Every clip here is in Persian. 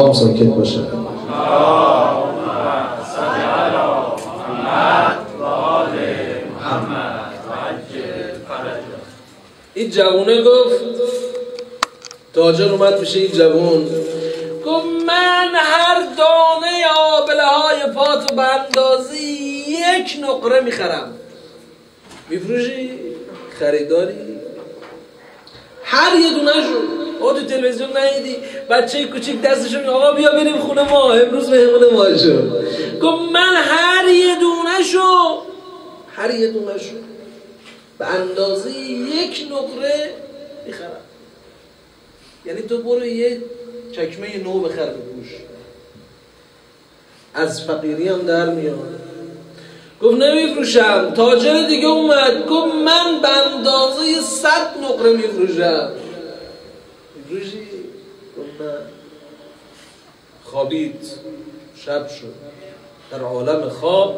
ساکت باشه. این جوونه گفت، تاجر اومد پیش این جوون گفت من هر دانه آبله های پاتو به اندازه 1 نقره میخرم. میفروشی؟ خریداری؟ هر یه دونه شو تو تلویزیون ندیدی بچه کوچیک دستشو میگه آقا بیا بریم خونه ما امروز مهمون ما شو. گفت من هر یه دونه شو به اندازه 1 نقره میخرم. یعنی تو برو یه چکمه نو بخر بپوش، از فقیری هم در میاد. گفت نمیفروشم. تاجر دیگه اومد گفت من به اندازه 100 نقره میفروشم. میفروشی؟ گفت نه. خوابید، شب شد، در عالم خواب.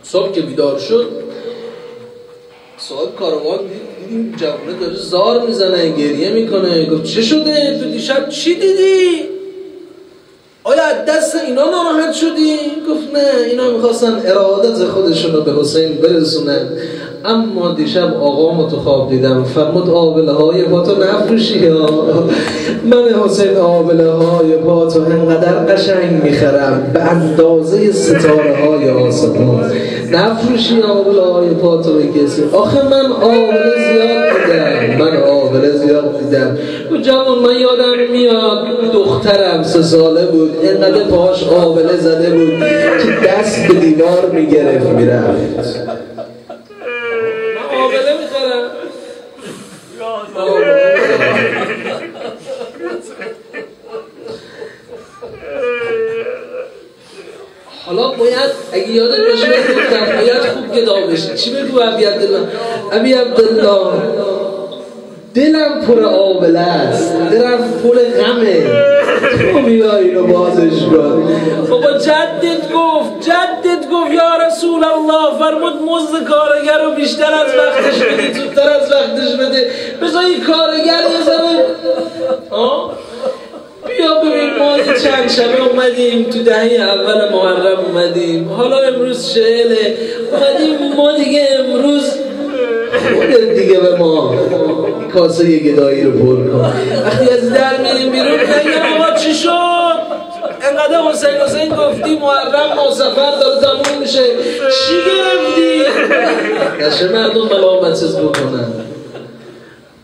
صبح که بیدار شد صاحب کاروان دیدیم جوانه داره زار میزنه، گریه میکنه. گفت چه شده؟ تو دیشب چی دیدی؟ آیا از دست اینا ناراحت شدی؟ گفت نه، اینا میخواستن ارادت خودشون رو به حسین برسونن، اما دیشب آقامو تو خواب دیدم فرمود آبله های پاتو نفروشی ها. من حسین آبله های پاتو انقدر قشنگ میخرم به اندازه ستاره های آسمان، نفروشی آبله های پاتو به کسی. آخه من آبله زیاد دیدم. گفت جوان من یادم میاد دخترم 3 ساله بود انقدر پاش آبله زده بود که دست به دیوار میگرفت میرفت. آبله میخورم. حالا باید اگه یادت باشه گفتم باید خوب گدا بشی. چی بگو ابی عبدالله دلم پر آبله است، دلم پر غمه، تو میای اینو بازش کن. بابا جدت گفت یا رسول الله فرمود مزد کارگر رو بیشتر از وقتش بده، زودتر از وقتش بده، بذاری کارگر بزنه. بیا ببین ما چند شبه اومدیم تو دهه اول محرم اومدیم، حالا امروز 40 اومدیم ما دیگه امروز خودت دیگه به ما کاسه یه گدایی رو پر کن. وقتی از در میریم بیرون نگم آقا چی شد؟ انقدر حسین گفتی محرم ما سفر داره تموم میشه چی گرفتی؟ نشه مردم ملامتت بکنن.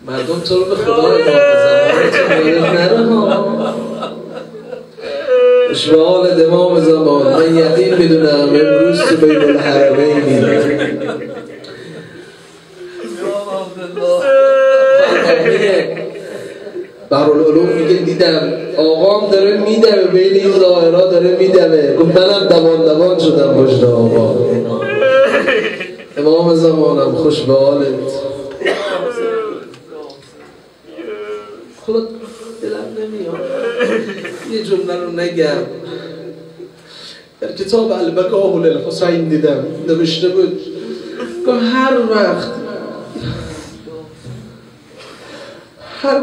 مردم تو رو به خدا زمانتون یادت نره ها. اشبال دمام زمان من یقین میدونم امروز تو بین الحرمین بحرالعلوم میگه دیدم آقام داره میدمه بین این ظاهرها داره میدمه. گفت منم دوان شدم پشت آقا. امام زمانم خوش به حالت. خود دلم نمیاد یه جمله رو نگم. در کتاب البکاه للحسین دیدم نوشته بود که هر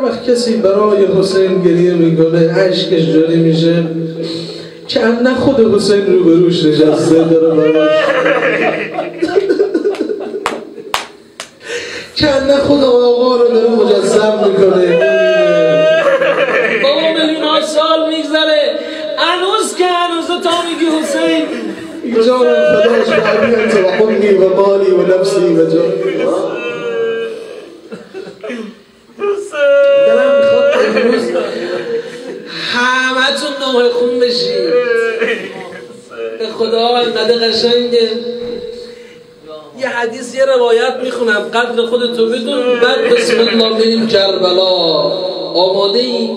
وقت کسی برای حسین گریه میکنه اشکش جاری میشه که نه خود حسین رو بروش نشسته داره براش که نه خود آقا رو داره مجسم میکنه. بابا میلیون سال میگذره هنوز تا میگی حسین جانم خداش بعدی انت و خونی و مالی و نفسی و جانی. دلم میخواد امروز همه تون نوح خون بشید. به خدا اینقدر قشنگه. یه حدیث یه روایت میخونم قدر خودتو بدون بعد بسم الله بریم کربلا. آماده ای؟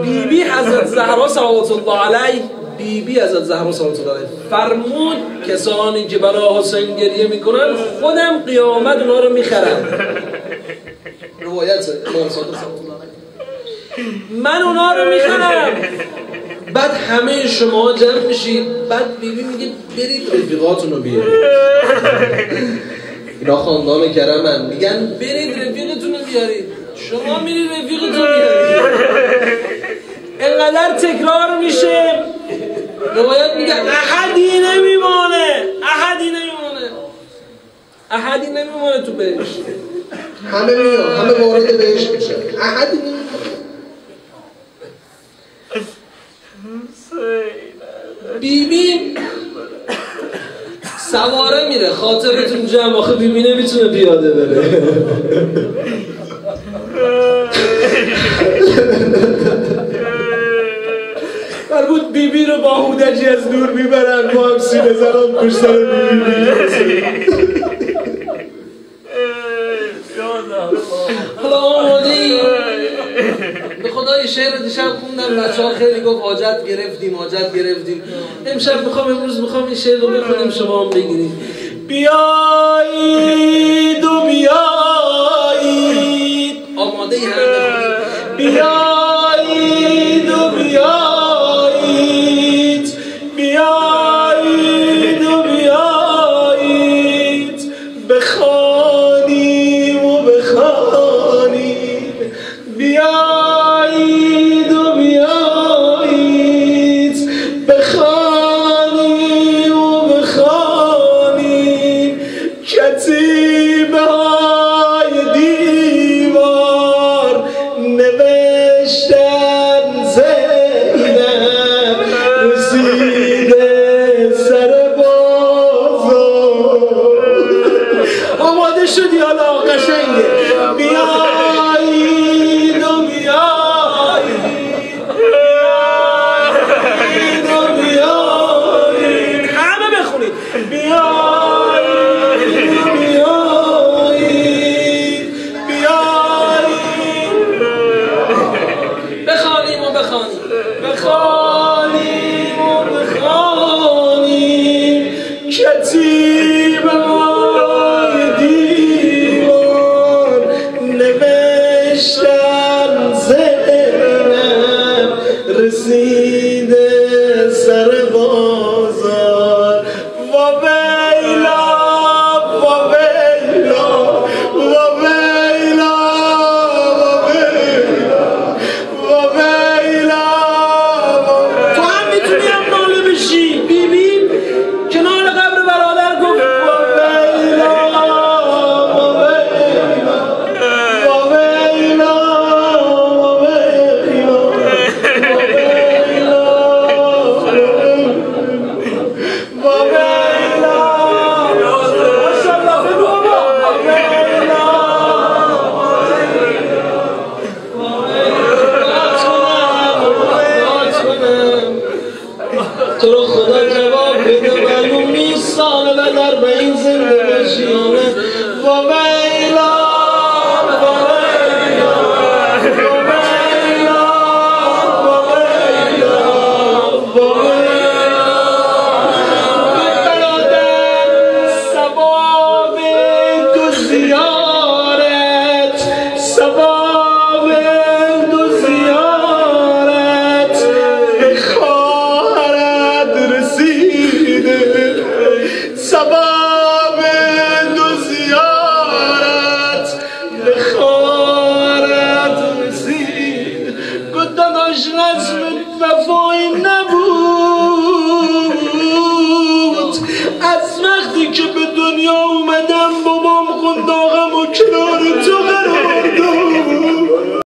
بیبی حضرت زهرا صلوات الله علیه فرمود کسانی که برای حسین گریه میکنن خودم قیامت اونا رو میخرم. روایت امام صادق صلوات الله علیه. من اونا رو میخرم. بعد همه شما جمع میشید. بعد بیبی میگه برید رفیقاتون رو بیارید. اینا خاندان کرمن میگن برید رفیقتون رو بیارید. شما میری رفیق تو میاری. انقدر تکرار میشه روایت میگه احدی نمیمونه تو بهشت. همه میان، همه وارد بهشت میشن، احدی نمیمونه. بیبی سواره میره، خاطرتون جمع. آخه بیبی نمیتونه پیاده بره. مربوط بیبی رو با هودجی از دور میبرن، با هم سینه زنان پشتر بیبی. حالا آماده ای؟ به خدای شعر دیشب خوندم، بچه ها خیلی گفت حاجت گرفتیم. امشب امروز میخوام این شعر رو بخونیم، شما هم بگیرید. بیایید و بیایید، آماده ای همه بخونید. بیایید و بیایید، بیایید و بیایید، بخوانیم و بخوانیم. بیایید و بیایید، بخوانیم و بخوانیم. کتیبه های دیوار نوشتن زینب رسیده سر بازار. آماده شدی؟ حالا قشنگه. بیایید و بیایید، بیایید و بیایید، همه بخونید. بیایید و بیایید، بیایید، بخوانیم و بخوانیم، بخوانیم و بخوانیم. کتیبه های دیوار نوشتن زینب رسیده سر بازار. و ویلا و ویلا و ویلا و ویلا. تو هم میتونی هم ناله بشی. بیبی کنار قبر برادر گفت و ویلا و ویلا و ویلا و ویلا و ویلا. ماشاءالله بگو بابا. و ویلا تو رو خدا جواب بده، معلوم نیست سال بدر به این زنده بشیانه. و ویلا و ویلا و ویلا و ویلا و ویلا. برادر ثواب تو زیارت، ثواب